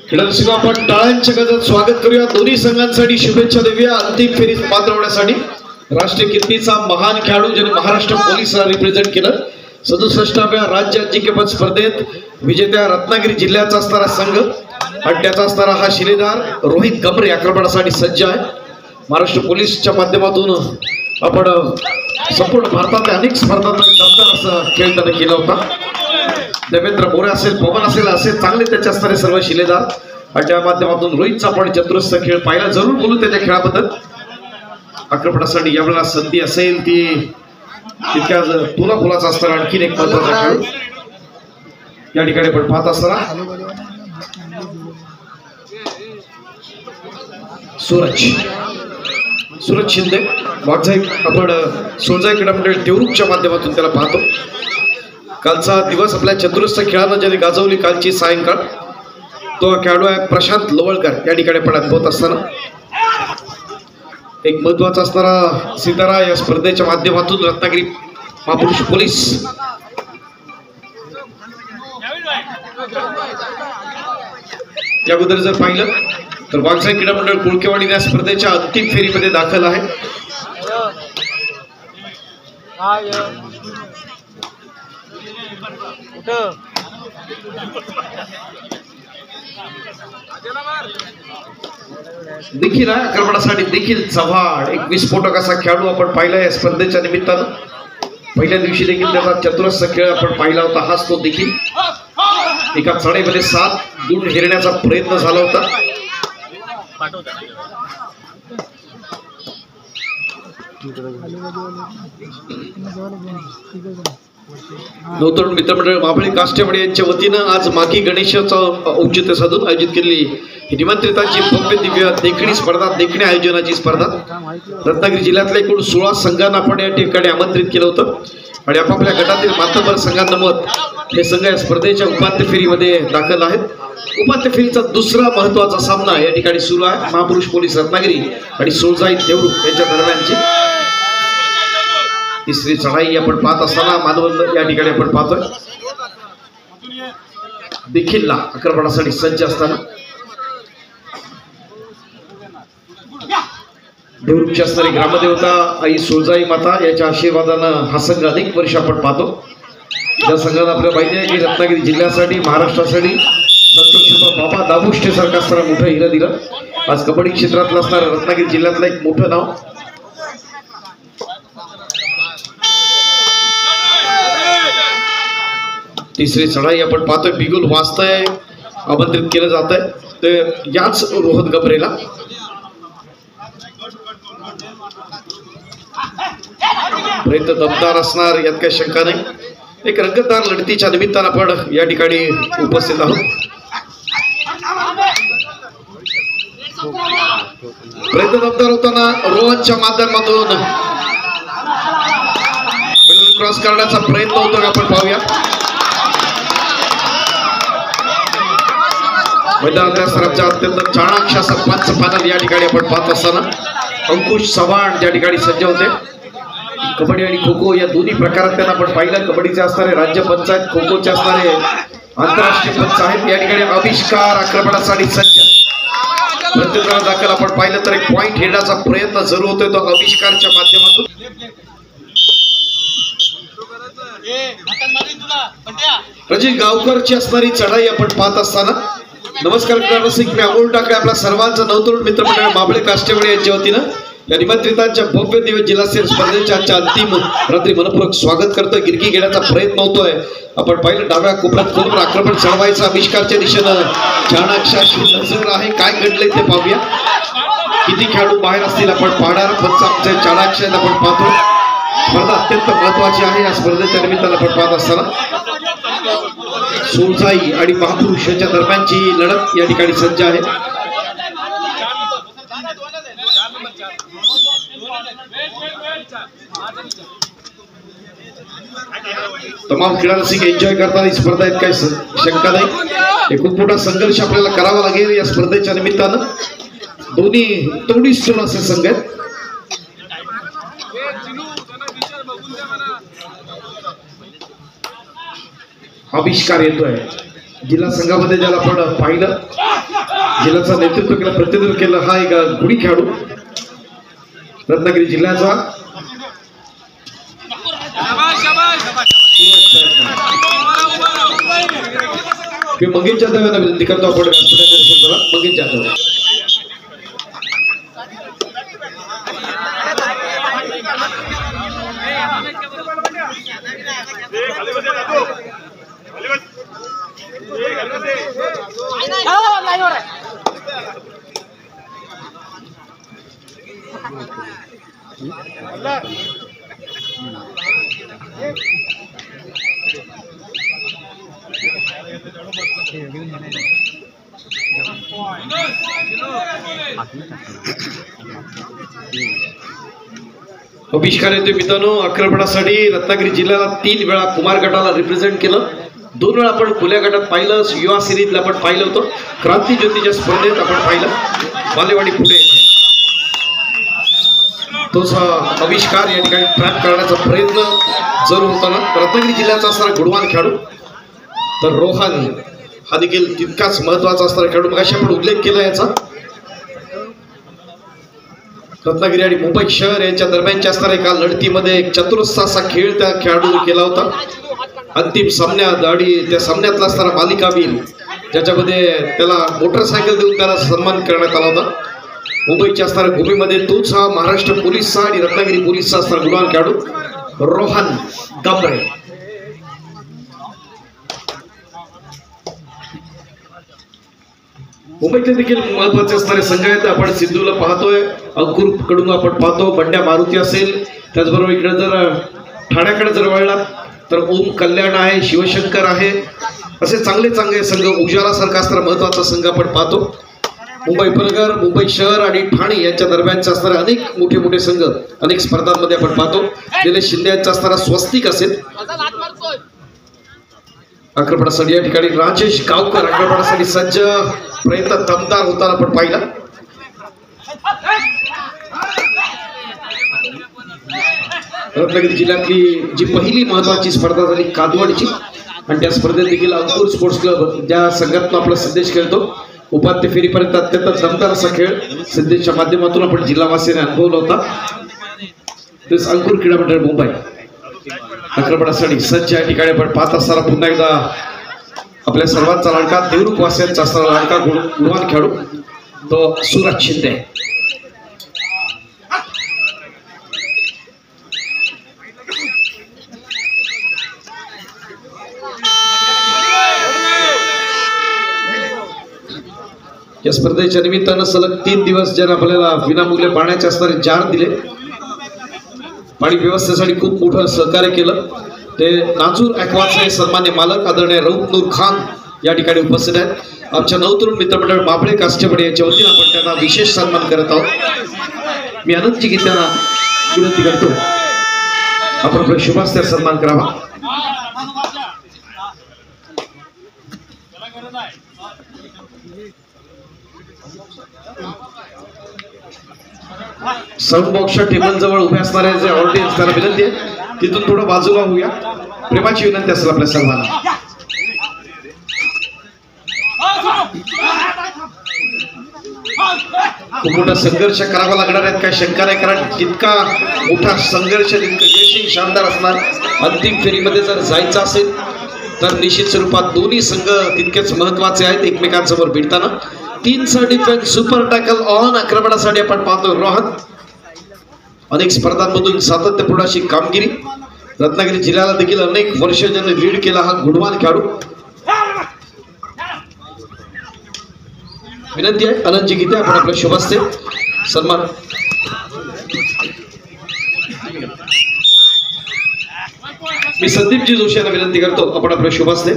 खेळाडूंचं आपण टाळ्यांच्या गजरात स्वागत करूया। दोन्ही संघांसाठी शुभेच्छा देऊया। अंतिम फेरीत पात्र होण्यासाठी राष्ट्रीय कीर्तीचा महान खेळाडू ज्याने महाराष्ट्र पोलिसांना रिप्रेझेंट केलं। 67व्या राज्य अजिंक्यपद स्पर्धेत विजेत्या रत्नागिरी जिल्ह्याचा असणारा संघ आणि त्याचा असणारा हा शिलेदार रोहित गमरे आक्रमणासाठी सज्ज आहे। महाराष्ट्र पोलीसच्या माध्यमातून आपण संपूर्ण भारतातल्या अनेक स्पर्धांमध्ये दमदार असा खेळ त्याने केला होता। देवेंद्र मोरे असेल, पवन असेल, असे चांगले त्याचे असणारे सर्व शिलेदार आणि त्या माध्यमातून रोहितचा आपण चतुरस्र खेळ पाहिला। जरूर बोलू त्याच्या खेळाबद्दल। आक्रमणासाठी यावेळेला संधी असेल ती तितक्या तुला फुलाचा असताना आणखीन एक महत्वाचा खेळ या ठिकाणी आपण पाहत असताना सूरज शिंदे वाघजाई आपण सोळजाई क्रीडा मंडळ देवरूखच्या माध्यमातून त्याला पाहतो। कालचा दिवस आपल्या चतुरस्र खेळानं ज्याने गाजवली कालची सायंकाळ तो खेळाडू आहे प्रशांत लोवळकर। या ठिकाणी आपण अनुभवत असताना एक महत्वाचा असणारा सितारा या स्पर्धेच्या माध्यमातून रत्नागिरी महापुरुष पोलीस या अगोदर जर पाहिलं तर वाघजाई क्रीडा मंडळ कुळकेवाडी या स्पर्धेच्या अंतिम फेरीमध्ये दाखल आहे। देखील आक्रमणासाठी देखील चव्हाण एक विस्फोटक असा खेळाडू आपण पाहिला या स्पर्धेच्या निमित्तानं। पहिल्या दिवशी देखील त्याचा चतुरस्र खेळ आपण पाहिला होता। हाच तो देखील एका चढाईमध्ये 7 दूर हेरण्याचा प्रयत्न झाला होता। नवतरुण मित्रमंडळ माबळी काष्टेवाडी यांच्या वतीनं आज माघी गणेशाचं औचित्य साधून आयोजित केलेली निमंत्रितांची भव्य दिव्य देखणी स्पर्धा, देखणी आयोजनाची स्पर्धा रत्नागिरी जिल्ह्यातल्या एकूण 16 संघांना आपण या ठिकाणी आमंत्रित केलं होतं आणि आपापल्या गटातील मातबर संघांनमत हे संघ या स्पर्धेच्या उपांत्य फेरीमध्ये दाखल आहेत। उपांत्य फेरीचा दुसरा महत्वाचा सामना या ठिकाणी सुरू आहे। महापुरुष पोलीस रत्नागिरी आणि सोळजाई देवरूख यांच्या दरम्यानची तिसरी चढाई आपण पाहत असताना मानवंत या ठिकाणी आपण पाहतोय देखील आक्रमणासाठी सज्ज असताना देवरूखची असणारी ग्रामदेवता आई सोळजाई माता याच्या आशीर्वादानं हा संघ अनेक वर्ष आपण पाहतो। ज्या संघात आपल्याला माहिती आहे की रत्नागिरी जिल्ह्यासाठी महाराष्ट्रासाठी संतोष बाबा दाभुष्टे सारखं असणारा मोठं हिरं दिलं। आज कबड्डी क्षेत्रातलं असणारं रत्नागिरी जिल्ह्यातलं एक मोठं नाव। तिसरी चढाई आपण पाहतोय बिगुल वाजतंय आमंत्रित केलं जात आहे ते याच रोहत गबरेला। प्रयत्न दमदार असणार यात काही शंका नाही। एक रंगतदार लढतीच्या निमित्तानं आपण या ठिकाणी उपस्थित आहोत। प्रयत्न दमदार होताना रोहनच्या माध्यमातून क्रॉस करण्याचा प्रयत्न होतो का आपण पाहूया। मैदानाच्या अत्यंत चाणाक्ष असा 5 फायनल या ठिकाणी आपण पाहत असताना अंकुश चव्हाण त्या ठिकाणी सज्ज होते। कबड्डी आणि खो खो या दोन्ही प्रकारात त्यांना आपण पाहिलं। कबड्डीचे असणारे राज्य पंचायत, खो खोचे असणारे आंतरराष्ट्रीय पंचायत या ठिकाणी आविष्कार आक्रमणासाठी सज्ज। प्रत्येकाला दाखल आपण पाहिलं तर एक पॉइंट हेडण्याचा प्रयत्न जरूर होतोय तो आविष्कारच्या माध्यमातून। रजित गावकरची असणारी चढाई आपण पाहत असताना नमस्कार रसिक मी अमोल टाकळे आपला सर्वांचा नवतरुण मित्रमंडळ माबळे काष्टेवाडी यांच्या वतीनं या निमंत्रितांच्या भव्य दिव्य जिल्हास्तरीय स्पर्धेच्या आजच्या अंतिम रात्री मनपूर्वक स्वागत करतोय। गिरकी घेण्याचा प्रयत्न होतोय आपण पाहिलं डाव्या कोपऱ्यात खोलवर आक्रमण चढवायचं आविष्कारच्या दिशेनं चाणाक्षाशी नजर आहे। काय घडलंय ते पाहूया। किती खेळाडू बाहेर असतील आपण पाहणार पंचांच्या चाणाक्षाला आपण पाहतो। स्पर्धा अत्यंत महत्वाची आहे। या स्पर्धेच्या निमित्तानं आपण पाहत असताना सोळजाई आणि महापुरुष यांच्या दरम्यानची लढत या ठिकाणी सज्ज आहे। तमाम खेळाडू एन्जॉय करतात ही स्पर्धा आहेत काही शंका नाही। खूप मोठा संघर्ष आपल्याला करावा लागेल या स्पर्धेच्या निमित्तानं। दोन्ही तोडीस तोड असे संघ आहेत। आविष्कार येतोय. जिल्हा संघामध्ये ज्याला आपण पाहिलं, जिल्ह्याचं नेतृत्व केलं, प्रतिनिधित्व केलं, हा एक गुणी खेळाडू रत्नागिरी जिल्ह्याचा. मंगेश जाधव यांना विनंती करतो आपण मंगेश जाधव. आविष्कार येते मित्रांनो. आक्रमणासाठी रत्नागिरी जिल्ह्याला 3 वेळा कुमार गटाला रिप्रेझेंट केलं. 2 वेळा आपण खुल्या गटात पाहिलं, युवा सिरीजला आपण पाहिलं होतं, क्रांती ज्योतीच्या स्पर्धेत आपण पाहिलं बालेवाडी पुणे. तोच आविष्कार या ठिकाणी ट्रॅप करण्याचा प्रयत्न जरूर होताना रत्नागिरी जिल्ह्याचा असणारा गुणवान खेळाडू. तर रोहन हा देखील तितकाच महत्वाचा असणारा खेळाडू. मग अशा आपण उल्लेख केला याचा. रत्नागिरी आणि मुंबई शहर यांच्या दरम्यानच्या असणाऱ्या एका लढतीमध्ये एक चतुरस्र असा खेळ त्या खेळाडूने केला होता. अंतिम सामन्यात आणि त्या सामन्यातला असणारा मालिकावीर, ज्याच्यामध्ये त्याला मोटरसायकल देऊन त्याला सन्मान करण्यात आला होता. मुंबईच्या असणाऱ्या भूमीमध्ये तोच हा महाराष्ट्र पोलीसचा आणि रत्नागिरी पोलीसचा असणारा गुणवान खेळाडू रोहन गांभरे. मुंबईतले देखील महत्वाचे असणारे संघ आहेत. आपण सिंधूला पाहतोय, अंकुर कडून आपण पाहतो, बंड्या मारुती असेल. त्याचबरोबर इकडे जर ठाण्याकडे जर वळला तर ओम कल्याण आहे, शिवशंकर आहे. असे चांगले चांगले संघ, उजाला सारखा असणारा महत्वाचा संघ आपण पाहतो. मुंबई उपनगर, मुंबई शहर आणि ठाणे यांच्या दरम्यानचे असणारे अनेक मोठे मोठे संघ अनेक स्पर्धांमध्ये आपण पाहतो. निलेश शिंदे यांचा असणारा स्वस्तिक असेल. आक्रमणासाठी या ठिकाणी राजेश गावकर आक्रमणासाठी सज्ज, प्रयत्न दमदार होताना आपण पाहिला. रत्नागिरी जिल्ह्यातली जी पहिली महत्वाची स्पर्धा झाली कादवाडीची, आणि त्या स्पर्धेत देखील अंकुर स्पोर्ट्स क्लब ज्या संघातून आपला सिद्धेश खेळतो, उपांत्य फेरीपर्यंत अत्यंत दमदार असा खेळ सिद्धेशच्या माध्यमातून आपण जिल्हावासीने अनुभवला होता. तेच अंकुर क्रीडा मंडळ मुंबई आक्रमणासाठी सज्ज. या ठिकाणी आपण पाहत असताना पुन्हा एकदा आपल्या सर्वांचा लाडका, देवरूख वासियांचा असणारा लाडका गुणवान खेळाडू तो सूरज शिंदे. या स्पर्धेच्या निमित्तानं सलग 3 दिवस ज्याने आपल्याला विनामूल्य पाण्याचे असणारे जार दिले, पाणी व्यवस्थेसाठी खूप मोठं सहकार्य केलं, ते नाजूर ॲक्वाचे सन्मान्य मालक आदरणीय रऊफ नूर खान या ठिकाणी उपस्थित आहेत. आमच्या नवतरुण मित्रमंडळ माबळे काष्टपडे याच्या वतीनं आपण त्यांना विशेष सन्मान करत आहोत. मी आनंदची गीत त्यांना विनंती करतो आपण आपल्या शुभास्त्यात सन्मान करावा. साऊंड बॉक्सच्या टेबल जवळ उभे असणारे जे ऑडियन्स, त्यांना विनंती आहे तिथून थोडं बाजूला होऊया. प्रेमाची विनंती असेल आपल्या सर्वांना. खूप मोठा संघर्ष करावा लागणार आहे, काय शंका नाही, कारण जितका मोठा संघर्ष तितकं यशही शानदार असणार. अंतिम फेरीमध्ये जर जायचं असेल तर निश्चित स्वरूपात दोन्ही संघ तितकेच महत्वाचे आहेत एकमेकांसमोर भिडताना. 3 डिफेन्स, सुपर टॅकल, ऑन आक्रमणासाठी आपण पाहतो रोहन. अनेक स्पर्धांमधून सातत्यपूर्ण अशी कामगिरी. रत्नागिरी जिल्ह्याला देखील अनेक वर्ष ज्याने लीड केला हा गुणवान खेळाडू. विनंती आहे आनंदजी गीते आपण आपल्या शुभास्ते सन्मान. मी संदीपजी जोशी यांना विनंती करतो आपण आपल्या शुभास्ते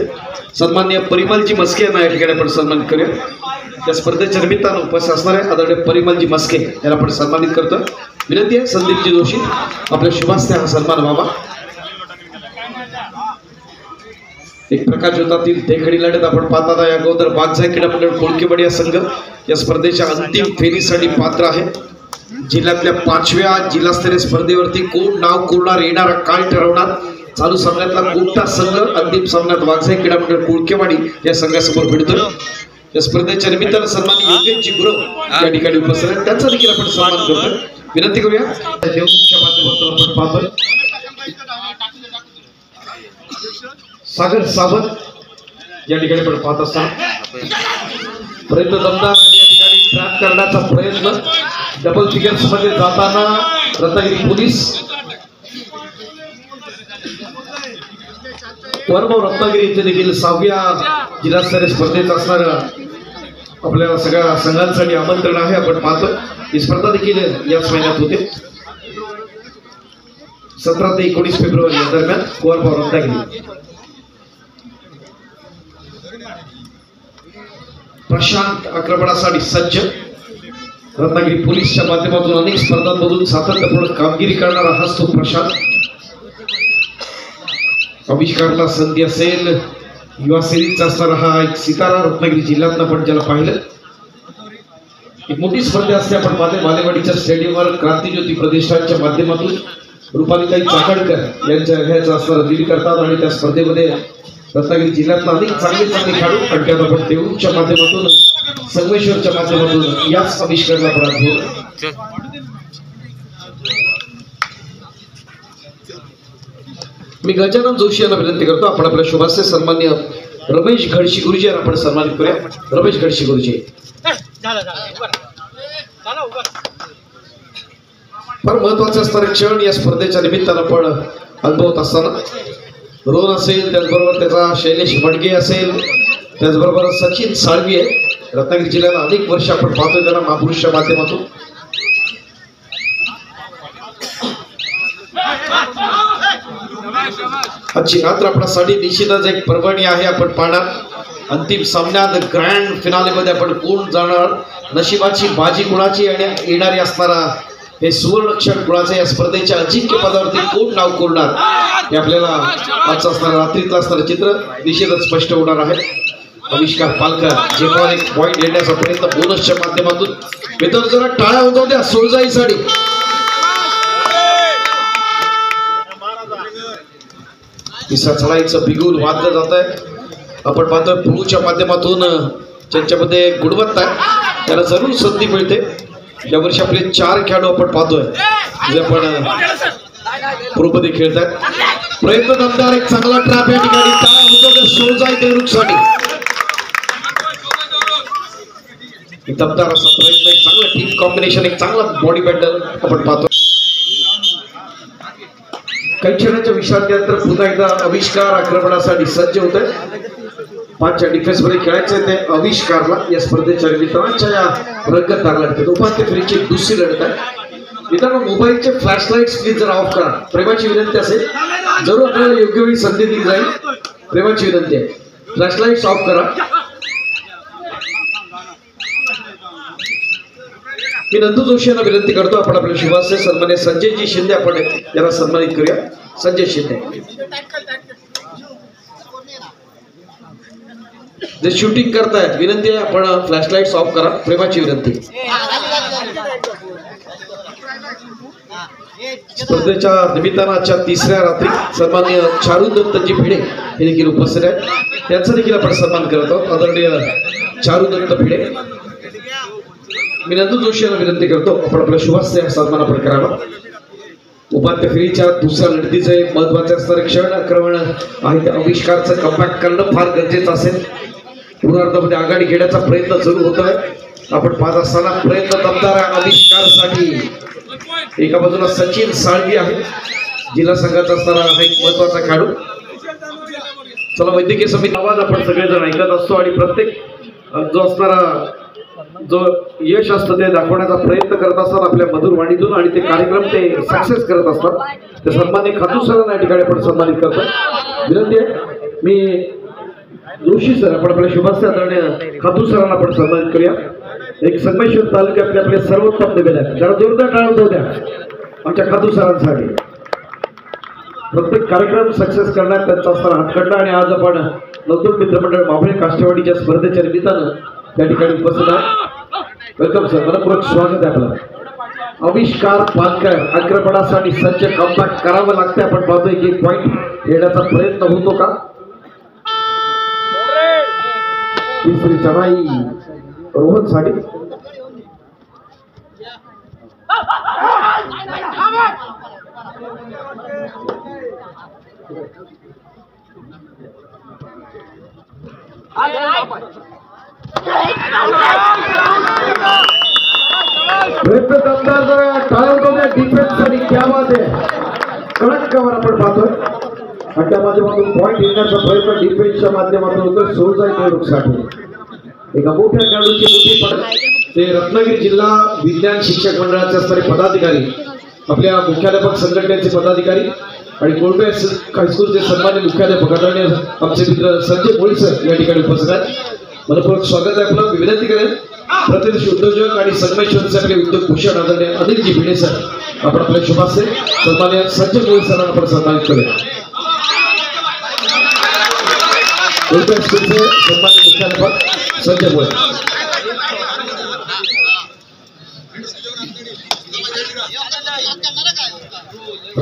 सन्माननीय परिमलजी मस्के यांना या ठिकाणी आपण सन्मानित करूया. त्या स्पर्धेच्या निमित्तानं उपस्थित असणारे आदरणीय परिमलजी मस्के यांना आपण सन्मानित करतोय. विनंती आहे संदीपजी जोशी आपल्या शुभास्ते हा सन्मान व्हावा. एक प्रकाश ज्योतातील देखणी लढत आपण पाहताना या अगोदर बागजाय क्रीडा मंडळ कोळकेवाडी या संघ या स्पर्धेच्या अंतिम फेरीसाठी पात्र आहे. जिल्ह्यातल्या 5व्या जिल्हास्तरीय स्पर्धेवरती कोण नाव कोरणार, येणारा काळ ठरवणार. चालू सामन्यातला कोटा संघ अंतिम सामन्यात वाघजाई क्रीडा मंडळ कुळकेवाडी या संघासमोर भिडतोय। या स्पर्धेच्या निमित्तानं सन्मान योगेशजी गुरव या ठिकाणी उपस्थित आहेत, त्यांचा देखील आपण सन्मान करतोय। विनंती करूया देवमुखच्या माध्यमातून आपण पाहतोय सागर सावंत या ठिकाणी आपण पाहत असताना प्रयत्न दमदार या ठिकाणी ट्रॅप करण्याचा प्रयत्न डबल फिगर्स मध्ये जाताना रत्नागिरी पोलीस वरभाव रत्नागिरी येथे देखील 6व्या जिल्हास्तरीय स्पर्धेत असणार आपल्याला सगळ्या संघांसाठी आमंत्रण आहे। आपण पाहतो ही स्पर्धा देखील याच महिन्यात होते 17 ते 19 फेब्रुवारी या दरम्यान वरभाव रत्नागिरी। प्रशांत आक्रमणासाठी सज्ज रत्नागिरी पोलीसच्या माध्यमातून अनेक स्पर्धांमधून सातत्यपूर्ण कामगिरी करणारा हाच तो प्रशांत। आविष्कारला संधी असेल युवा सिरीजचा असणारा हा एक सितारा रत्नागिरी जिल्ह्यात आपण ज्याला पाहिलं एक मोठी स्पर्धा असते। आपण पाहते बालेवाडीच्या स्टेडियमवर क्रांतीज्योती प्रतिष्ठानच्या माध्यमातून रुपालीताई चाकणकर यांच्या ह्याचा असणारा लीड करतात आणि त्या स्पर्धेमध्ये रत्नागिरी जिल्ह्यातला अनेक चांगले खेळाडू आणतात। आपण देऊळच्या माध्यमातून संगमेश्वरच्या माध्यमातून याच आविष्कारला पराभव। मी गजानन जोशी यांना विनंती करतो आपण आपल्या शुभास्य सन्मान्य रमेश घडशी गुरुजी यांना आपण सन्मानित करूया। रमेश घडशी गुरुजी फार महत्वाचे असणारे क्षण या स्पर्धेच्या निमित्तानं आपण अनुभवत असताना रोहन असेल, त्याचबरोबर त्याचा शैलेश मडगे असेल, त्याचबरोबर सचिन साळवी आहे। रत्नागिरी जिल्ह्याला अनेक वर्ष आपण पाहतोय त्यांना महापुरुषच्या माध्यमातून आजची रात्र आपल्यासाठी निश्चितच एक पर्वणी आहे। आपण पाहणार अंतिम सामन्यात ग्रँड फिनाले मध्ये आपण कोण जाणार, नशिबाची बाजी कुणाची आणि येणारी असणारा हे सुवर्णक्षण कुणाचे, या स्पर्धेच्या अजिंक्य पदावरती कोण नाव कोरणार हे आपल्याला आजचं असणारं रात्रीतलं असणारं चित्र निश्चितच स्पष्ट होणार आहे। आविष्कार पालकर जेव्हा एक पॉईंट येण्याचा प्रयत्न बोनसच्या माध्यमातून मित्र जरा टाळ्या होतो त्या सोळजाईसाठी तिसरा चढाईचं बिगुल वाजलं जात आहे। आपण पाहतोय पुळूच्या माध्यमातून ज्यांच्यामध्ये गुणवत्ता आहे त्याला जरूर संधी मिळते। यावर्षी आपले 4 खेळाडू आपण पाहतोय जे आपण पूर्वमध्ये खेळतात। प्रयत्न दमदार एक चांगला ट्रॅप या ठिकाणी टाळ्या होतो त्या सोळजाई देवरुखसाठी दमदार असा प्रयत्न, एक चांगला टीम कॉम्बिनेशन, एक चांगला बॉडी बॅटल आपण पाहतो। काही क्षणाच्या विश्रांतीनंतर पुन्हा एकदा आविष्कार आक्रमणासाठी सज्ज होत आहे। 5च्या डिफेन्स मध्ये खेळायचे ते आविष्कारला या स्पर्धेच्या निमित्ताच्या या रंगत लढते उपांत्य फेरीची दुसरी लढत आहे। मित्रांनो मोबाईलचे फ्लॅशलाइट्स प्लीज जरा ऑफ करा, प्रेमाची विनंती असेल। जरूर आपल्याला योग्य वेळी संधी दिली जाईल, प्रेमाची विनंती आहे। फ्लॅशलाइट्स ऑफ करा। मी नंदू जोशी यांना विनंती करतो आपण आपल्या शुभास्य सन्मान्य संजयजी शिंदे आपण याला सन्मानित करूया। संजय शिंदे जे शूटिंग करतायत विनंती आहे आपण फ्लॅशलाइट्स ऑफ करा, प्रेमाची विनंती। स्पर्धेच्या निमित्तानं आजच्या तिसऱ्या रात्री सन्मान्य चारू दत्तजी भिडे हे देखील उपस्थित आहेत, त्यांचा देखील आपण सन्मान करत आहोत। आदरणीय चारू दत्त भिडे मी नंदू जोशी यांना विनंती करतो आपण आपल्या शुभास्य सन्मान आपण करावा। उपांत्य फेरीच्या दुसऱ्या लढतीचे महत्वाचे असणारे क्षण आक्रमण आहे ते आविष्कारचं कमबॅक करणं फार गरजेचं असेल। पूर्णार्धामध्ये आघाडी घेण्याचा प्रयत्न सुरू होतोय। आपण पाहत असताना प्रयत्न दमदार आविष्कारसाठी एका बाजूला सचिन साळवी आहे जिल्हा संघाचा असणारा हा एक महत्वाचा खेळाडू। चला वैद्यकीय समिती आवाज आपण सगळेजण ऐकत असतो आणि प्रत्येक जो असणारा जो यश असतं ते दाखवण्याचा प्रयत्न करत असतात आपल्या मधुर वाणीतून आणि ते कार्यक्रम ते सक्सेस करत असतात। ते सन्माननीय खातू सरांना या ठिकाणी आपण सन्मानित करतो। विनंती आहे मी जोशी सर आपण आपल्या शुभास्य आदरणीय खातू सरांना आपण सन्मानित करूया। एक संगमेश्वर तालुक्यातले आपले सर्वोत्तम निवेदक जरा जोरदार टाळ्या होऊ द्या आमच्या खातू सरांसाठी। प्रत्येक कार्यक्रम सक्सेस करण्यात त्यांचा असणारा हातखंडा आणि आज आपण नवतरुण मित्रमंडळ माभळे काष्टवाडीच्या स्पर्धेच्या निमित्तानं त्या ठिकाणी उपस्थित आहे। वेलकम सर, मनपूर्वक स्वागत आहे आपलं। आविष्कार पालकर आक्रमणासाठी सज्ज कमबॅक करावं लागते. आपण पाहतोय की पॉइंट येण्याचा प्रयत्न होतो का. तिसरी चढाई रोहन साठी. प्रयत्न दमदार टाळवतो त्या डिफेन्स आणि क्या बात आहे. कडक कव्हर आपण पाहतोय आणि त्या माध्यमातून पॉइंट येण्याचा प्रयत्न डिफेन्सच्या माध्यमातून होतोय सोळजाई देवरुखसाठी. एका मोठ्या खेळाडूची मोठी पदक ते रत्नागिरी जिल्हा विज्ञान शिक्षक मंडळाचे असणारे पदाधिकारी, आपल्या मुख्याध्यापक संघटनेचे पदाधिकारी आणि कोळपे हायस्कूलचे सन्मान्य मुख्याध्यापक आदरणीय आमचे मित्र संजय मोळी सर या ठिकाणी उपस्थित आहेत. मनपूर्वक स्वागत आहे आपलं. विनंती करेन प्रतिनिधी उद्योजक आणि संगमेश्वरचे आपले उद्योग भूषण आदरणीय अनिलजी भिडे सर आपण आपल्या शुभास्ते सन्मान्य संजय मोळी सरांना आपण सन्मानित करूया. कोळपे हायस्कूलचे सन्मान्य मुख्याध्यापक संजय मोळी.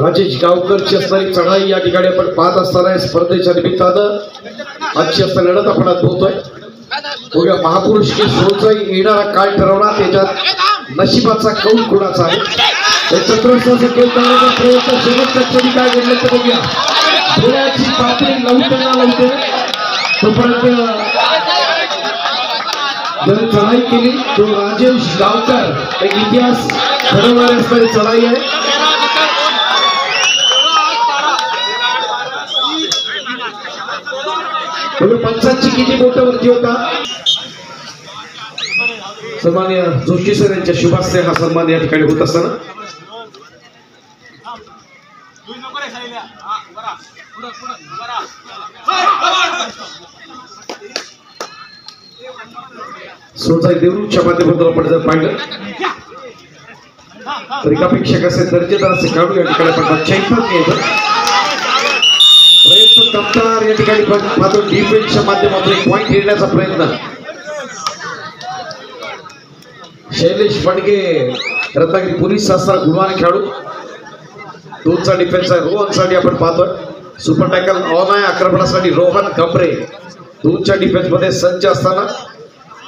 राजेश गावकरची असणारी चढाई या ठिकाणी आपण पाहत असताना स्पर्धेच्या निमित्तानं आजची असणारी लढत आपण अनुभवतोय. बघूया महापुरुष की सोळजाई येणारा काळ ठरवणार, त्याच्यात नशिबाचा कौल कुणाचा आहे. चतुर्साचा खेळ करण्याचा प्रयत्न शेवटच्या क्षणी काय घडलं तर बघूया. डोळ्याची पातळी लावते तोपर्यंत ज्याने चढाई केली तो राजेश गावकर, एक इतिहास घडवणारी असणारी चढाई आहे. पंचांची किती बोट वरती होता. सन्मान्य जोशी सर यांच्या शुभास्ते हा सन्मान या ठिकाणी होत असताना सोळजाई देवरुखच्या माध्यमातून आपण जर पाहिलं तर एकापेक्षा कसे दर्जेदार असे खेळाडू या ठिकाणी आपण चैतन्य घ्यायचं प्रयत्न कमतार या ठिकाणी मात्र डिफेन्सच्या माध्यमातून एक पॉइंट घेण्याचा प्रयत्न. शैलेश फडके रत्नागिरी पोलीस असणारा गुणवान खेळाडू. दोनचा डिफेन्स आहे. रोहनसाठी आपण पाहतोय सुपर टॅकल ऑन आहे. आक्रमणासाठी रोहन कमरे दोनच्या डिफेन्स मध्ये सज्ज असताना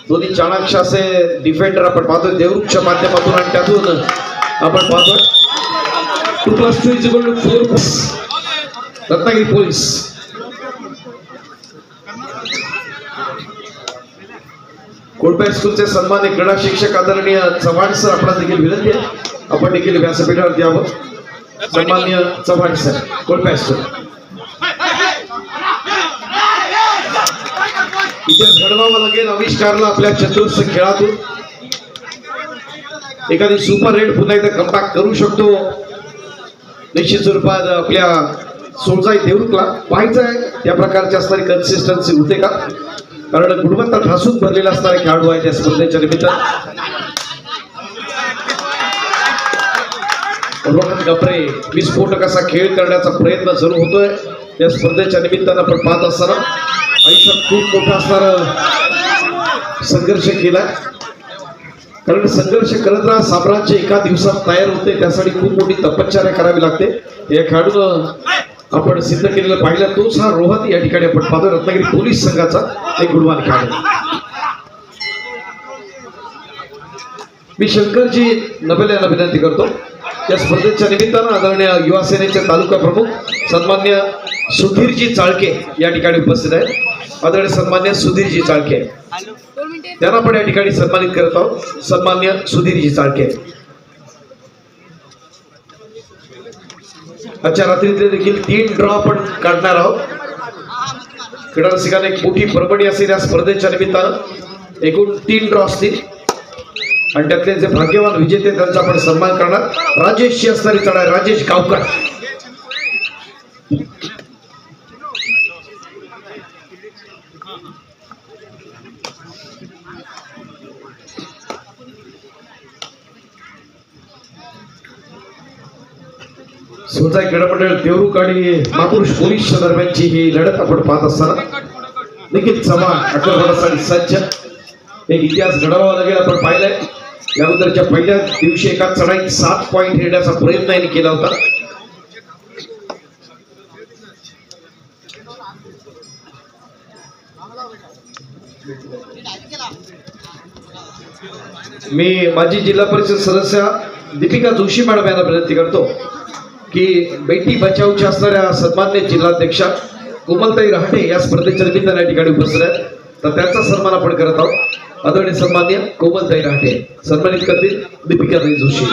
दोन्ही चाणाक्ष असे डिफेंडर आपण पाहतोय देवरुखच्या माध्यमातून आणि त्यातून आपण पाहतोय 2+2 = 4 रत्नागिरी पोलीस. कोळपे हायस्कूलचे सन्मान्य क्रीडा शिक्षक आदरणीय चव्हाण सर आपल्याला देखील विनंती आहे आपण देखील व्यासपीठावरती यावं. सन्मान्य चव्हाण सर कोळपे हायस्कूल. इतिहास घडवावा लागेल आविष्कारला आपल्या चतुर्थ खेळातून. एखादी सुपर रेड पुन्हा एकदा कमबॅक करू शकतो निश्चित स्वरूपात. आपल्या सोळजाई देवरुखला पाहायचं आहे त्या प्रकारची असणारी कन्सिस्टन्सी होते का, कारण गुणवत्ता ठासून भरलेला असणारे खेळाडू आहे त्या स्पर्धेच्या निमित्तानं. रोहन कमरे विस्फोटक असा खेळ करण्याचा प्रयत्न सुरू होतोय या स्पर्धेच्या निमित्तानं. आपण पाहत असताना आयुष्यात खूप मोठा असणारा संघर्ष केला, कारण संघर्ष करत राहा साम्राज्य एका दिवसात तयार होते त्यासाठी खूप मोठी तपश्चर्या करावी लागते. या खेळाडूनं आपण सिद्ध केलेलं पाहिलं तोच हा रोहन या ठिकाणी आपण पाहतो रत्नागिरी पोलीस संघाचा एक गुणवान खेळाडू. मी शंकरजी नबेल यांना विनंती करतो या स्पर्धेच्या निमित्तानं आदरणीय युवा सेनेचे तालुका प्रमुख सन्मान्य सुधीरजी चाळके या ठिकाणी उपस्थित आहेत. आदरणीय सन्मान्य सुधीरजी चाळके त्यांना आपण या ठिकाणी सन्मानित करत आहोत. सन्मान्य सुधीरजी चाळके. आजच्या रात्रीतले देखील 3 ड्रॉ आपण काढणार आहोत. क्रीडा रसिकांना एक मोठी परभणी असेल या स्पर्धेच्या निमित्तानं. एकूण 3 ड्रॉ असतील आणि त्यातले जे भाग्यवान विजेते त्यांचा आपण सन्मान करणार. राजेशची असणारी चढाई राजेश गावकर. सोळजाई क्रीडा मंडळ देवरुख आणि महापुरुष पोलीस दरम्यानची ही लढत आपण पाहत असताना निखिल चव्हाण आक्रमणासाठी सज्ज. एक इतिहास घडवावा लागेल आपण पाहिलंय यानंतरच्या पहिल्या दिवशी एका चढाईत 7 पॉइंट घेण्याचा प्रयत्न यांनी केला होता. मी माजी जिल्हा परिषद सदस्य दीपिका जोशी मॅडम यांना विनंती करतो की बेटी बचावच्या असणाऱ्या सन्मान्य जिल्हाध्यक्षा कोमलताई रहाटे या स्पर्धेच्या निमित्ताने या ठिकाणी उपस्थित आहेत. तर त्यांचा सन्मान आपण करत आहोत. आदरणीय सन्मान्य कोमलताई रहाटे सन्मानित करतील दीपिकाताई जोशी.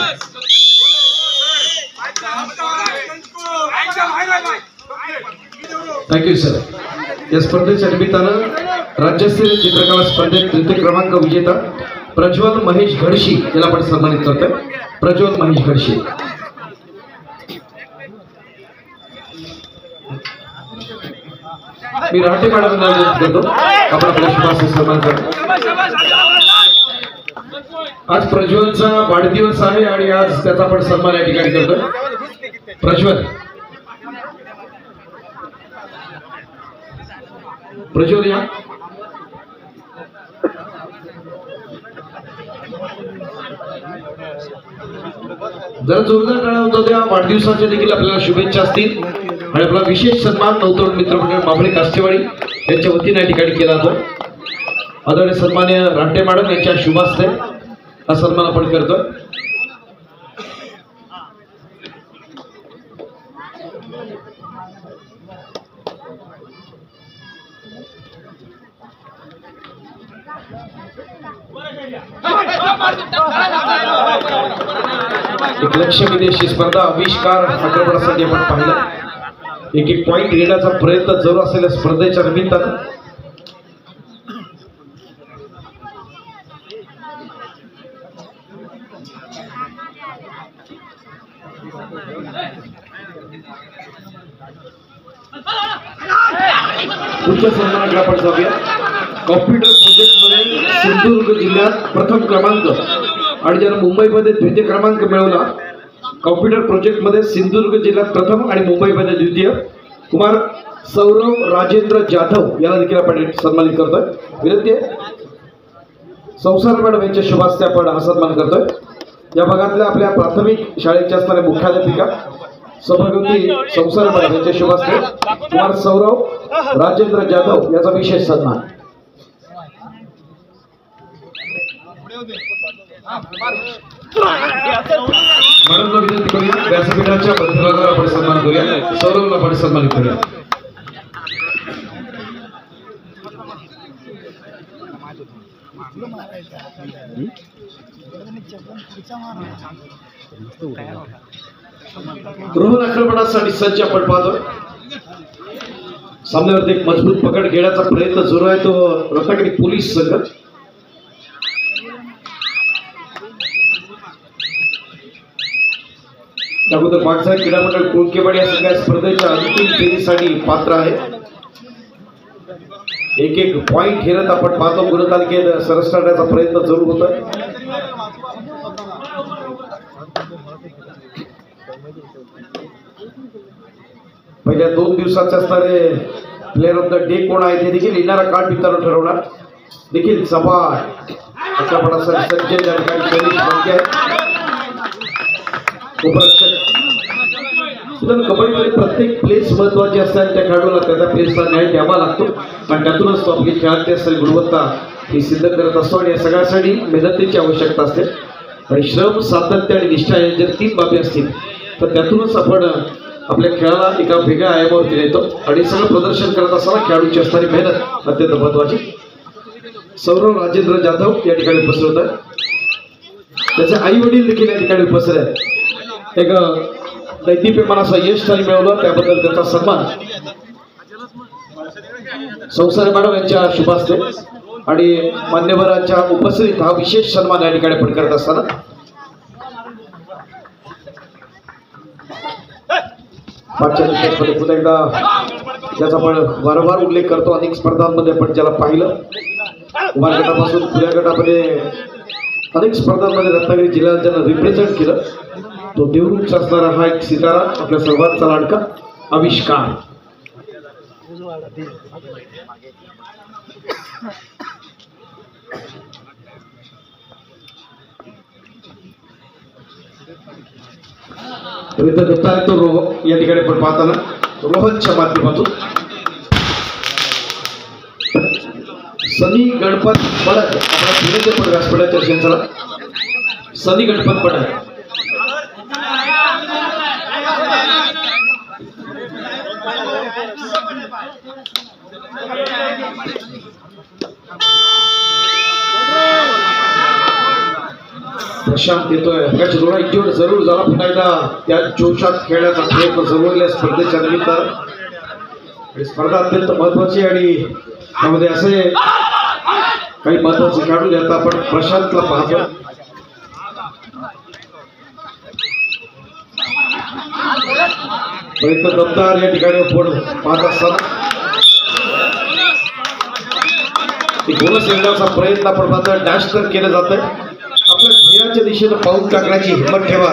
Thank you sir. या स्पर्धेच्या निमित्तानं राज्यस्तरीय चित्रकला स्पर्धेत तृतीय क्रमांक विजेता प्रज्वल महेश घडशी याला आपण सन्मानित करतोय. प्रज्वल महेश घडशी. मी रहाटे मॅडमना विनंती करतो आपण आपल्या शुभाशय सन्मान करा. आज प्रज्वलचा वाढदिवस आहे आणि आज त्याचा आपण सन्मान या ठिकाणी करतोय. प्रज्वल प्रज्वल या. जर जोरदार टाळ्या होता त्या वाढदिवसाच्या देखील आपल्याला शुभेच्छा असतील आणि आपला विशेष सन्मान नवतरुण मित्रमंडळ माबळे कास्तेवाडी यांच्या वतीने या ठिकाणी केला जातो. आदरणीय सन्मान्य राठे मॅडम यांच्या शुभ हस्ते हा सन्मान आपण करतोय. एक लक्ष्य विदेशी स्पर्धा आविष्कार आक्रमणासाठी आपण पाहिलं. एक पॉइंट घेण्याचा प्रयत्न जरूर असलेल्या स्पर्धेच्या निमित्तानं पुढच्या सन्मानाकडे आपण जाऊया. कॉम्प्युटर प्रोजेक्ट मध्ये सिंधुदुर्ग जिल्ह्यात प्रथम क्रमांक आणि ज्यानं मुंबईमध्ये द्वितीय क्रमांक मिळवला. कॉम्प्युटर प्रोजेक्ट मध्ये सिंधुदुर्ग जिल्ह्यात प्रथम आणि मुंबईमध्ये द्वितीय कुमार सौरव राजेंद्र जाधव याला देखील आपण सन्मानित करतोय. विनंती संसार मॅडम यांच्या शुभ हस्ते आपण हा सन्मान करतोय. या भागातल्या आपल्या प्राथमिक शाळेच्या असणाऱ्या मुख्याध्यापिका सभागवती संसार मॅडम यांच्या शुभ हस्ते कुमार सौरव राजेंद्र जाधव याचा विशेष सन्मान. मॅडमला विनंती करूया व्यासपीठाच्या मध्यभागावर आपण सन्मान करूया. सौरवला आपण सन्मानित करूया. रोहन आक्रमणासाठी सज्ज आपण पाहतो. सामन्यावरती एक मजबूत पकड घेण्याचा प्रयत्न सुरू आहे तो रत्नागिरी पोलीस संघ. त्याबद्दल बागसाहेब क्रीडा मंडळ कोळकेवाडी या सगळ्या स्पर्धेच्या अंतिम फेरीसाठी पात्र आहे. एक एक पॉइंट घेत आपण पाहतो. गुणतालिकेत सरस करण्याचा प्रयत्न जरूर होतोय. पहिल्या 2 दिवसाचे असणारे प्लेअर ऑफ द डे कोण आहे ते देखील येणारा काळ मित्रांनो ठरवणार. देखील सभा सज्जन या ठिकाणी शैलेश बनके आहेत. कबड्डीमध्ये प्रत्येक प्लेस महत्वाची असते आणि त्या खेळाडूला त्याच्या प्लेसला न्याय द्यावा लागतो आणि त्यातूनच तो आपली खेळाची असलेली गुणवत्ता ही सिद्ध करत असतो. आणि या सगळ्यासाठी मेहनतीची आवश्यकता असते आणि श्रम सातत्य आणि निष्ठा या जर 3 बाबी असतील तर त्यातूनच आपण आपल्या खेळाला एका वेगळ्या आयामावरती नेतो. आणि सगळं प्रदर्शन करत असताना खेळाडूची असणारी मेहनत अत्यंत महत्वाची. सौरव राजेंद्र जाधव या ठिकाणी उपस्थित होत आहेत. त्याचे आई वडील देखील या ठिकाणी उपस्थित आहेत. एक दैदिप्यमानाचा यश त्यांनी मिळवलं त्याबद्दल त्याचा सन्मान संसार मॅडम यांच्या शुभ हस्ते आणि मान्यवरांच्या उपस्थितीत हा विशेष सन्मान या ठिकाणी आपण करत असताना पुन्हा एकदा ज्याचा आपण वारंवार उल्लेख करतो. अनेक स्पर्धांमध्ये आपण ज्याला पाहिलं कुमार गटापासून खुल्या गटामध्ये अनेक स्पर्धांमध्ये रत्नागिरी जिल्ह्यात ज्यानं रिप्रेझेंट केलं तो देवरूपचा असणारा हा एक सितारा आपल्या सर्वांचा लाडका आविष्कार. प्रयत्न करताय तो या ठिकाणी पण पाहताना रोहनच्या माध्यमातून सनी गणपत पडत आपला पुण्याचे पण व्यासपीठाच्या चर्चेला सनी गणपत पडत प्रशांत येतोय प्रकाश रोडा एक जोड जरूर झाला पुन्हा एकदा त्या जोशात खेळण्याचा प्रयत्न जरूर स्पर्धेच्या निमित्तानं स्पर्धा अत्यंत महत्वाची आणि त्यामध्ये असे काही महत्वाचे खेळाडू जे आता आपण प्रशांतला पाहतो प्रयत्न दमदार या ठिकाणी पाहत असताना बोनस येण्याचा प्रयत्न आपण पाहतो डॅश तर केलं जात आहे आपल्या खेळाच्या दिशेनं पाऊल टाकण्याची हिंमत ठेवा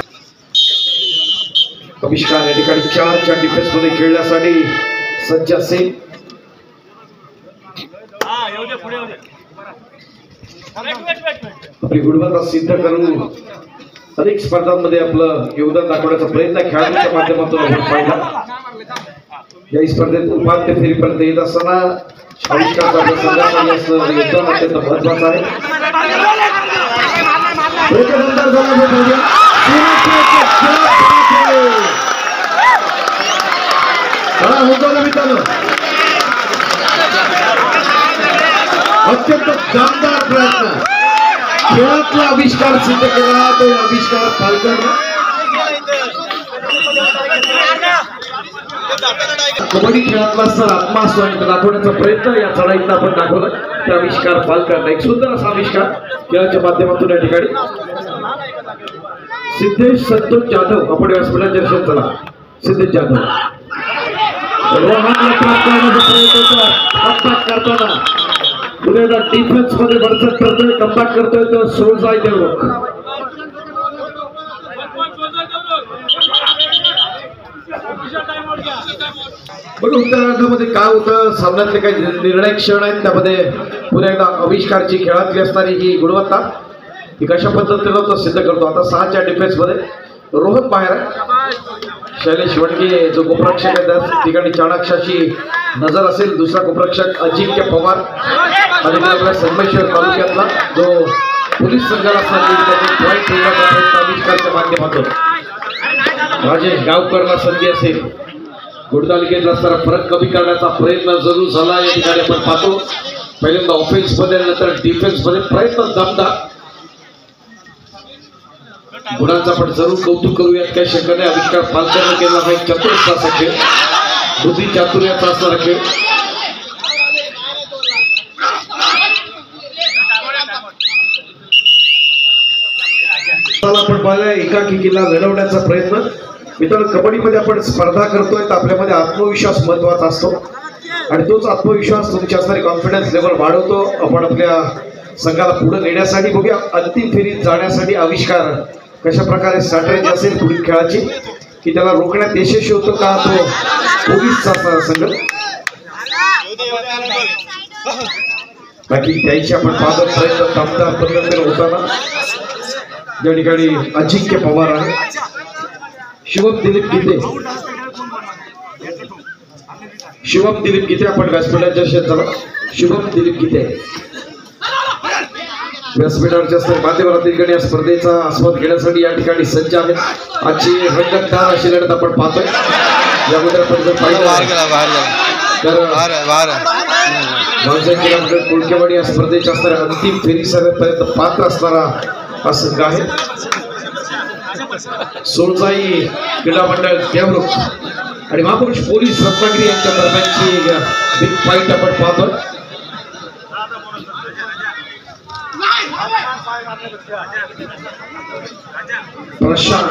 आविष्कार या ठिकाणी 4च्या डिफेन्स मध्ये खेळण्यासाठी सज्ज असेल आपली गुणवत्ता सिद्ध करून अनेक स्पर्धांमध्ये आपलं योगदान दाखवण्याचा प्रयत्न खेळाडूच्या माध्यमातून आपण पाहिला या स्पर्धेत उपांत्य फेरीपर्यंत येत असताना आविष्कार योगदान अत्यंत महत्वाचं आहे अत्यंत दमदार प्रयत्न खेळातला आविष्कार सिद्ध केला तो आविष्कार पालकर कबड्डी खेळातला सर आत्मा असतो आणि दाखवण्याचा प्रयत्न या चढाईतला आपण दाखवला त्या आविष्कार पालकर एक सुंदर असा आविष्कार खेळाच्या माध्यमातून या ठिकाणी सिद्धेश संतोष जाधव आपण व्यासपीठाच्या चर्चेत चला सिद्धेश जाधव रोहनला प्राप्त करण्याचा प्रयत्न करताना पुढे डिफेन्स मध्ये बरसत करतोय कमबॅक करतोय तो सोळजाई देवरुख बघा उत्तरार्धामध्ये काय होतं सामन्यातले काही निर्णायक क्षण आहेत त्यामध्ये पुन्हा एकदा आविष्कारची खेळातली असणारी ही गुणवत्ता ही कशा पद्धतीनं तो सिद्ध करतो आता 6च्या डिफेन्स मध्ये रोहन बाहेर शैलेश वडके जो गोपरक्षक आहे त्या ठिकाणी चाणाक्षाची नजर असेल दुसरा गोपरक्षक अजिंक्य पवार आणि आपल्या संगमेश्वर तालुक्यातला जो पोलीस संघाला आविष्कारच्या माध्यमातून राजेश गावकरला संधी असेल गुडतालुक्यातला असताना फरक कमी करण्याचा प्रयत्न जरूर झाला या ठिकाणी आपण पाहतो पहिल्यांदा ऑफेन्स मध्ये नंतर डिफेन्स मध्ये प्रयत्न दमदार गुणांचा आपण जरूर कौतुक करूयात काही शंका नाही आविष्कार पालकांना केला हा एक चतुर्थ खेळ बुद्धी चातुर्याचा असणारा खेळ आपण पाहिलं एकाकीला लढवण्याचा प्रयत्न मित्रांनो कबड्डीमध्ये आपण स्पर्धा करतोय तर आपल्यामध्ये आत्मविश्वास महत्वाचा असतो आणि तोच आत्मविश्वास तुमची असणारी कॉन्फिडन्स लेवल वाढवतो आपण आपल्या संघाला पुढे नेण्यासाठी बघूया अंतिम फेरीत जाण्यासाठी आविष्कार कशा प्रकारे स्ट्रॅटेजी असेल पुढील खेळाची की त्याला रोखण्यात यशस्वी होतो का तो पोलीसचा संघ बाकी त्याची आपण पाहतो प्रयत्न दमदार पद्धतीने होताना या ठिकाणी अजिंक्य पवार आहे शिवम दिलीप गीते आपण व्यासपीठाच्या क्षेत्राला शिवम दिलीप गीते व्यासपीठाच्या माध्यमात ठिकाणी या स्पर्धेचा आस्वाद घेण्यासाठी या ठिकाणी सज्ज आहेत आजची रंगतदार अशी लढत आपण पाहतोय यामध्ये आपण जर पाहिलं कोळकेवाडी या स्पर्धेच्या असणाऱ्या अंतिम फेरीपर्यंत पात्र असणारा हा संघ आहे सोळजाई क्रीडा मंडळ देवरुख आणि महापुरुष पोलीस रत्नागिरी यांच्या दरम्यानची बिग फाईट आपण पाहतोय प्रशांत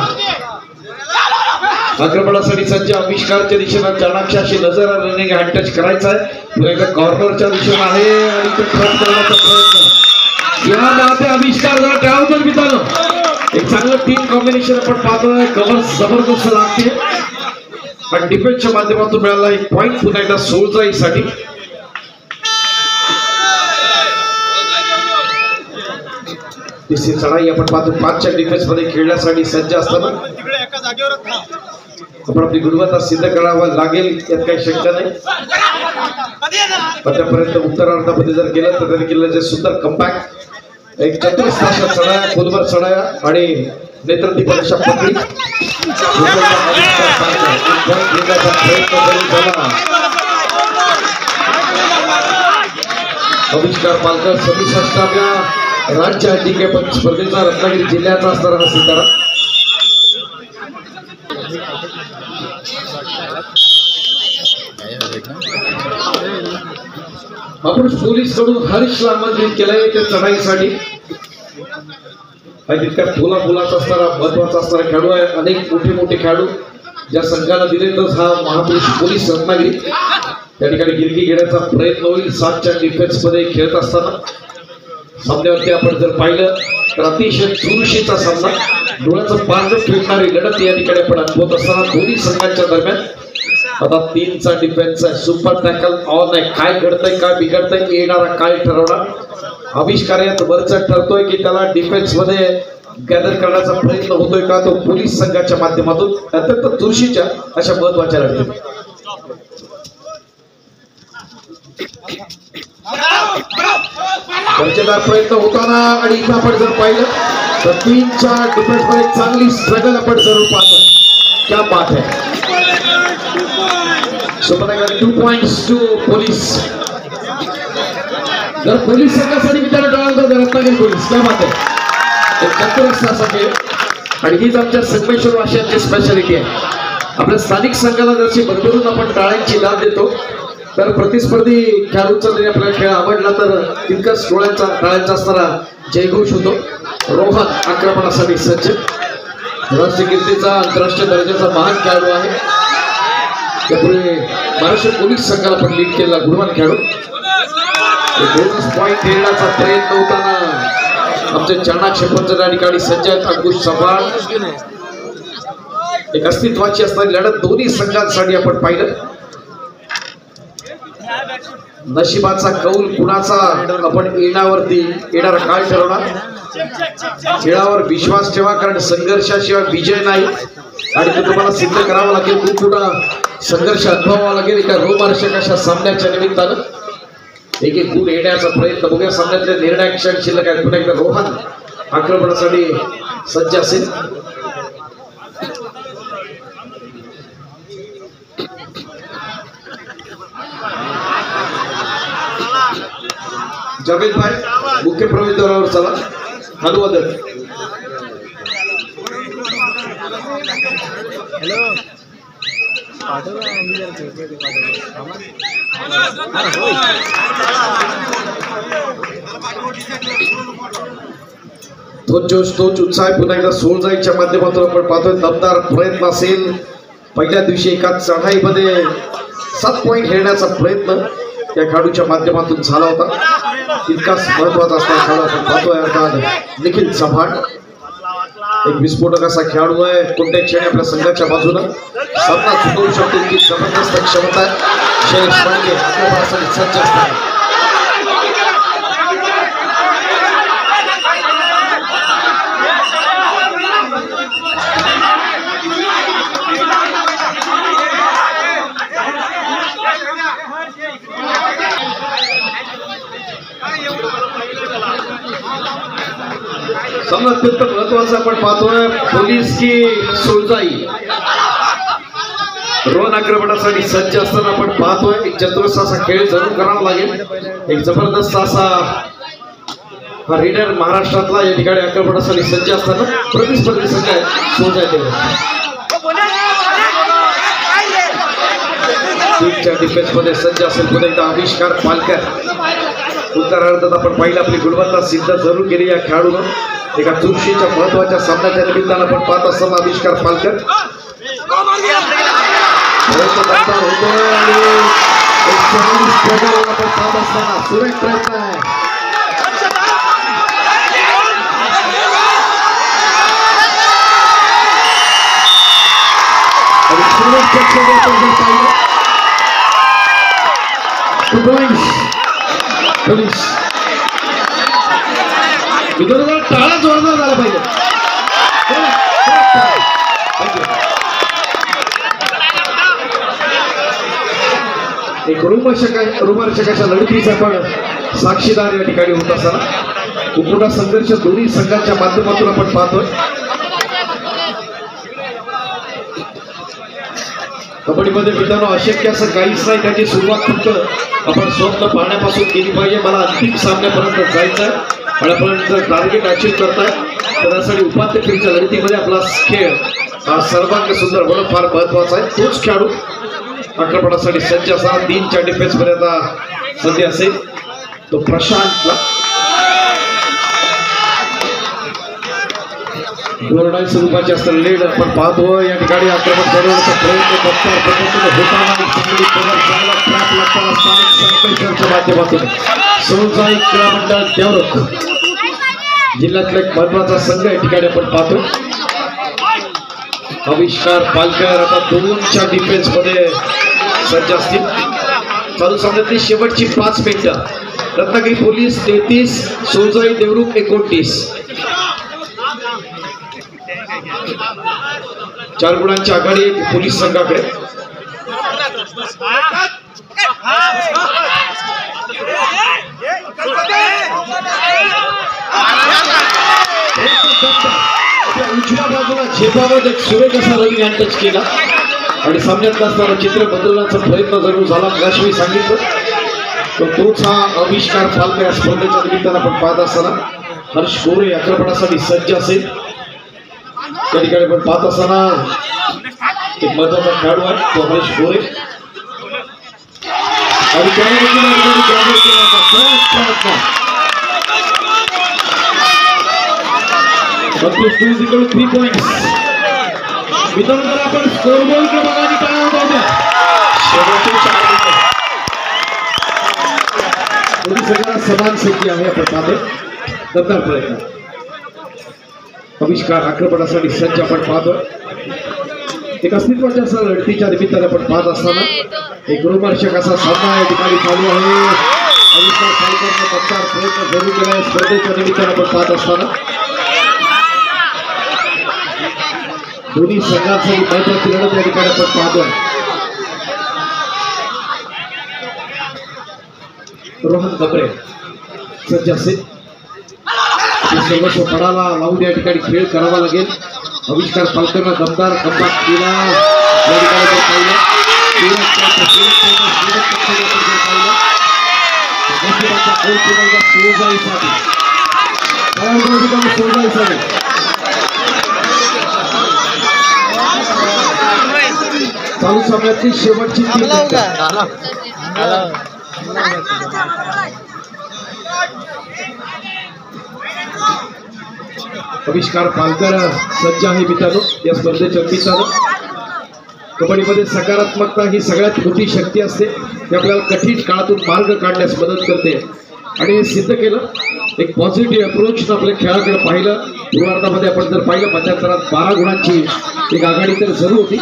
आक्रमणासाठी सज्ज आविष्कारच्या दिशेनं चाणाक्षाशी नजर रनिंग हँड टच करायचा आहे पुन्हा एकदा कॉर्नरच्या दिशेनं आहे आणि ते क्रॉस करण्याचा प्रयत्न या नाते आविष्कार जरा ठेवतो मित्रांनो एक चांगलं टीम कॉम्बिनेशन आपण पाहतोय कव्हर जबरदस्त लागते पण डिफेन्सच्या माध्यमातून मिळाला एक पॉइंट पुन्हा एकदा सोळजाईसाठी तिसरी चढाई आपण पाहतो 5च्या डिफेन्स मध्ये खेळण्यासाठी सज्ज असताना आपण आपली गुणवत्ता सिद्ध करावा लागेल यात काही शंका नाही. आतापर्यंत उत्तरार्धामध्ये जर गेलं तर त्यांनी केलेले सुंदर कम्पॅक्ट एक चतुर्थ चढाया खोलवर चढाया आणि नेतृत्व अशा पकडी आविष्कार पालकर 67व्या राज्य अजिंक्यपद स्पर्धेचा रत्नागिरी जिल्ह्याचा असणारा हा सितारा. आपण पोलीस कडून हर्षला आमंत्रित केलंय त्या चढाईसाठी. तितक्या फुलाचा असणारा महत्वाचा असणारा खेळाडू आहे. अनेक मोठे खेळाडू ज्या संघाला दिले तर हा महापुरुष पोलीस रत्नागिरी त्या ठिकाणी गिरकी घेण्याचा प्रयत्न होईल. 7च्या डिफेन्स मध्ये खेळत असताना सामन्यावरती आपण जर पाहिलं तर अतिशय चुरशीचा सामना डोळ्याचं पारदं फिरणारी लढत या ठिकाणी आपण अनुभवत असताना दोन्ही संघांच्या दरम्यान आता 3चा डिफेन्स आहे. सुपर टॅकल ऑन आहे. काय घडतंय काय बिघडतंय येणारा काय ठरवणार. आविष्कार यात वरचा ठरतोय की त्याला डिफेन्स मध्ये गॅदर करण्याचा प्रयत्न होतोय का तो पोलीस संघाच्या माध्यमातून अत्यंत चुरशीच्या अशा महत्वाच्या लढती. दर्जेदार प्रयत्न होताना आणि इथं आपण जर पाहिलं तर 3च्या डिफेन्स मध्ये चांगली स्ट्रगल आपण जरूर पाहतोय. क्या बात है. 2 पॉइंट्स टू पोलीस. जर पोलीस संघासाठी विचार कराल तर रत्नागिरी पोलीस क्या बात आहे. चतुरस्राचा खेळ आणि हीच आमच्या संगमेश्वर वाशियांची स्पेशालिटी आहे. आपल्या स्थानिक संघाला जशी भरभरून आपण टाळ्यांची दाद देतो तर प्रतिस्पर्धी खेळाडूंचा जरी आपल्याला खेळ आवडला तर तितकाच डोळ्यांचा टाळ्यांचा असणारा जयघोष होतो. रोहन आक्रमणासाठी सज्ज राष्ट्रीय कीर्तीचा आंतरराष्ट्रीय दर्जाचा महान खेळाडू आहे. त्यापुढे महाराष्ट्र पोलीस संघाला पण लीड केलेला गुणवान खेळाडू. बोनस पॉइंट खेळण्याचा प्रयत्न होताना आमचे चाणाक्ष पंच या ठिकाणी सज्ज आहेत. अंकुश चव्हाण. एक अस्तित्वाची असणारी लढत दोन्ही संघांसाठी आपण पाहिलं. नशिबाचा कौल कुणाचा आपण येणारा काळ ठरवणार. खेळावर विश्वास ठेवा कारण संघर्षाशिवाय विजय नाही आणि ते तुम्हाला सिद्ध करावं लागेल. खूप मोठा संघर्ष अनुभवावा लागेल एका रोमहर्षक अशा सामन्याच्या निमित्तानं. एक गुण येण्याचा प्रयत्न बघूया. सामन्यातले निर्णायक क्षण शिल्लक आहेत. पुन्हा एकदा रोहन आक्रमणासाठी सज्ज असेल. जावेद भाई मुख्य प्रवेशद्वारावर चला. अनुवादक तोच जोश तोच उत्साह पुन्हा एकदा सोळजाईच्या माध्यमातून आपण पाहतोय. दमदार प्रयत्न असेल. पहिल्या दिवशी एका चढाईमध्ये 7 पॉइंट घेण्याचा प्रयत्न त्या खेळाडूच्या माध्यमातून झाला होता. तितकाच महत्वाचा असणारा खेळाडू आपण पाहतोय अर्थात निखिल चव्हाण. एक विस्फोटक असा खेळाडू आहे. कोणत्याही क्षणी आपल्या संघाच्या बाजूनं सामना चुकवू शकतो इतकी जबरदस्त क्षमता आहे. शैलेश पांडे आक्रमणासाठी सज्ज असतात. सामना अत्यंत महत्वाचा आपण पाहतोय. पोलीस की सोळजाई रोहन आक्रमणासाठी सज्ज असताना आपण पाहतोय. एक चतुरस्र असा खेळ जरूर करावा लागेल. एक जबरदस्त असा हा रीडर महाराष्ट्रातला या ठिकाणी आक्रमणासाठी सज्ज असताना प्रतिस्पर्धी संघ आहे सोळजाई. डिफेन्स मध्ये सज्ज असेल. पुन्हा एकदा आविष्कार पालकर. उत्तरार्धात आपण पाहिलं आपली गुणवत्ता सिद्ध जरूर केली या खेळाडूनं. एका चुरशीच्या महत्वाच्या सामन्याच्या निमित्तानं आपण पाहत असताना आविष्कार पालकर सुरेख प्रयत्न आहे. पोलीस टाळा रोमहर्षकाच्या लढतीचा पण साक्षीदार या ठिकाणी होत असताना खूप मोठा संघर्ष दोन्ही संघांच्या माध्यमातून आपण पाहतोय. कबड्डीमध्ये मित्रांनो अशक्य असं काहीच नाही. त्याची सुरुवात फक्त आपण स्वप्न पाहण्यापासून केली पाहिजे. मला अंतिम सामन्यापर्यंत जायचं आहे आणि आपण जर टार्गेट अचीव करताय तर त्यासाठी उपांत्य फेरीच्या लढतीमध्ये आपला खेळ हा सर्वांग सुंदर होणं फार महत्वाचा आहे. तोच खेळाडू आक्रमणासाठी सज्ज असा 3च्या डिफेन्स मध्ये आता सध्या असेल तो प्रशांतला दोरडाई स्वरूपाचे असतं लीड आपण पाहतो. या ठिकाणी आक्रमण करण्याचा प्रयत्न होताना माध्यमातून सोलजाई क्रीडा मंडळ देवरुख जिल्ह्यातला एक महत्वाचा संघ या ठिकाणी आपण पाहतो. आविष्कार पालकर आता 2च्या डिफेन्स मध्ये सज्ज असतील. चालू सामन्यातली शेवटची 5 मिनिटं. रत्नागिरी पोलीस 33, सोलजाई देवरुख 29. 4 गुणांची आघाडी पोलीस संघाकडे. उजव्या बाजूला झेपावर एक सुरेख असा रवी हँड टच केला आणि सामन्यात असताना चित्र बदलण्याचा प्रयत्न जरूर झाला. मी सांगितलं तर तोच हा आविष्कार पालकर या स्पर्धेच्या निमित्तानं आपण पाहत असताना हर्ष गोरे आक्रमणासाठी सज्ज असेल. त्या ठिकाणी आपण पाहत असताना एक महत्वाचा खेळाडू आहे तो हर्ष गोरे आणि थ्री पॉइंट मित्रांनो आपण स्कोर बोर्ड बघा आणि काय होतं दोन्ही सगळ्यांना समान संख्या आहे. आपण पाहतो दमदार प्रयत्न. आविष्कार आक्रमणासाठी सज्ज आपण पाहतो. एक अस्तित्वाच्या असा लढतीच्या निमित्ताने आपण पाहत असताना एक रोमहर्षक असा सामना या ठिकाणी चालू आहे. आविष्कार पालकरचा दमदार प्रयत्न जरूर केला आहे स्पर्धेच्या निमित्ताने आपण पाहत असताना. दोन्ही संघांसाठी महत्वाची लढत या ठिकाणी आपण पाहतोय. रोहन गबरे सज्ज असेल. सर्वस्व पडाला लावून या ठिकाणी खेळ करावा लागेल. आविष्कार पालकरनं दमदार कमबॅक केला या ठिकाणी चालू सामन्यातली शेवटची आविष्कार पालकर सज्ज आहे मित्रांनो या स्पर्धेच्या निमित्तानं. कबड्डीमध्ये सकारात्मकता ही सगळ्यात मोठी शक्ती असते. ती आपल्याला कठीण काळातून मार्ग काढण्यास मदत करते आणि हे सिद्ध केलं. एक पॉझिटिव्ह अप्रोच आपल्या खेळाकडे पाहिलं. पूर्वार्धामध्ये आपण जर पाहिलं मध्यांतरात 12 गुणांची एक आघाडी तर जरूर होती.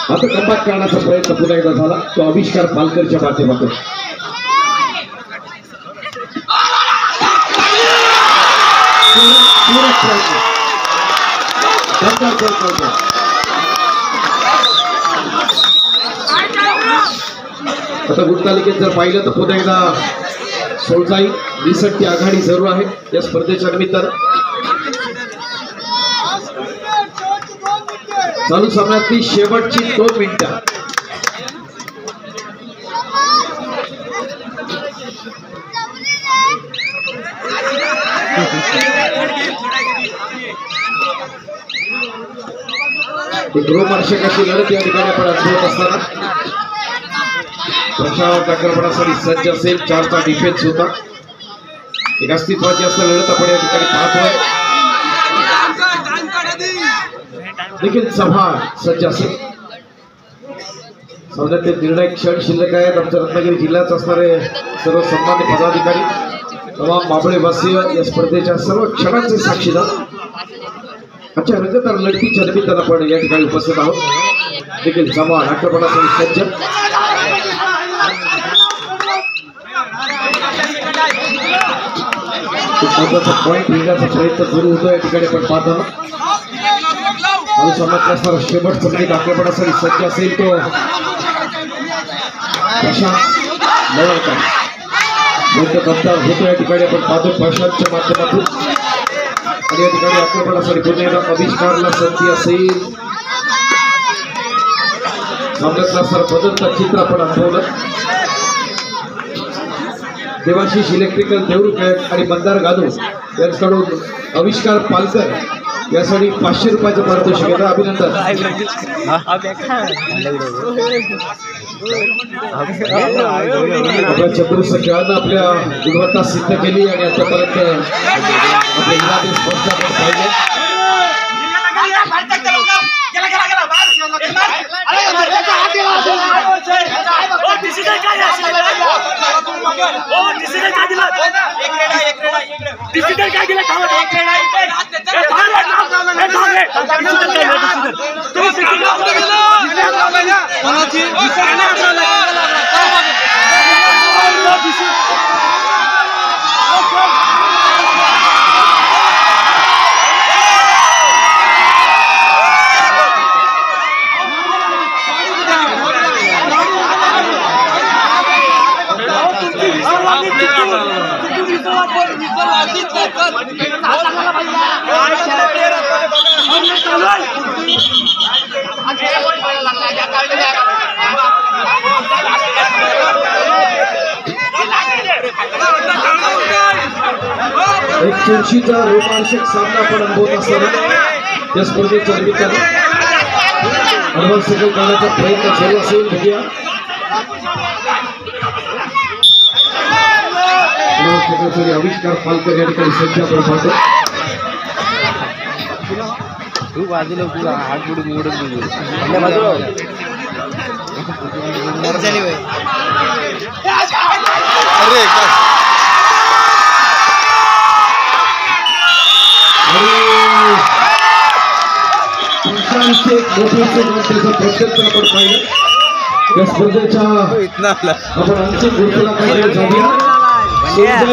आता कमबॅक करण्याचा प्रयत्न पुन्हा एकदा झाला तो आविष्कार पालकरच्या माध्यमातून. आता गुणतालिकेत जर पाहिलं तर पुन्हा एकदा सोलजाई 20ची आघाडी जरूर आहे या स्पर्धेच्या निमित्तानं. चालू सामन्यातली शेवटची 2 मिनिटं. रोमहर्षकाची लढत या ठिकाणी आपण अनुभवत असताना प्रशांत आक्रमणासाठी सज्ज असेल. 4चा डिफेन्स होता. एक अस्तित्वाची असं लढत आपण या ठिकाणी पाहतोय. देखील चव्हाण सज्ज असेल. सामन्यात ते निर्णायक क्षण शिल्लक आहेत. आमच्या रत्नागिरी जिल्ह्यात असणारे सर्व सन्मान्य पदाधिकारी तमाम माबळेवासीय या स्पर्धेच्या सर्व क्षणांचे साक्षीदार आजच्या रंगतदार लढतीच्या निमित्तानं आपण या ठिकाणी उपस्थित आहोत. देखील चव्हाण आक्रमणासाठी सज्ज. महत्वाचा पॉईंट घेण्याचा प्रयत्न सुरू होतो या ठिकाणी आपण पाहताना. आणि सामन्यात असणारा शेवटचा मिनिट आक्रमणासाठी सज्ज असेल तो प्रशांत मोठं कप्तार होतो या ठिकाणी आपण पाहतो प्रशांतच्या माध्यमातून आणि या ठिकाणी आक्रमणासाठी पुन्हा एकदा आविष्कारला संधी असेल सामन्यातला सर बदलता चित्र आपण अनुभवलं देवाशिष इलेक्ट्रिकल देवरुख आणि मंदार गादू यांच्याकडून आविष्कार पालकर यासाठी 500 रुपयाचं पारितोषिक येतं अभिनंदन आपल्या चतुर्थ खेळानं आपल्या गुणवत्ता सिद्ध केली आणि आतापर्यंत आपले इरादे स्पष्ट आपण पाहिले एक चुरशीचा रोमांचक सामना आपण अनुभवत असताना या स्पर्धेच्या निमित्तानं अनुभव सगळं करण्याचा प्रयत्न चालू असेल बघूया आविष्कार पालकर या ठिकाणी सज्ज आपण पाहतो तू बाजूला तुला हात बुडून मोडून प्रत्यक्ष आपण पाहिलं या स्पर्धेच्या आपण अंतिम गुंतवणूक जाऊया.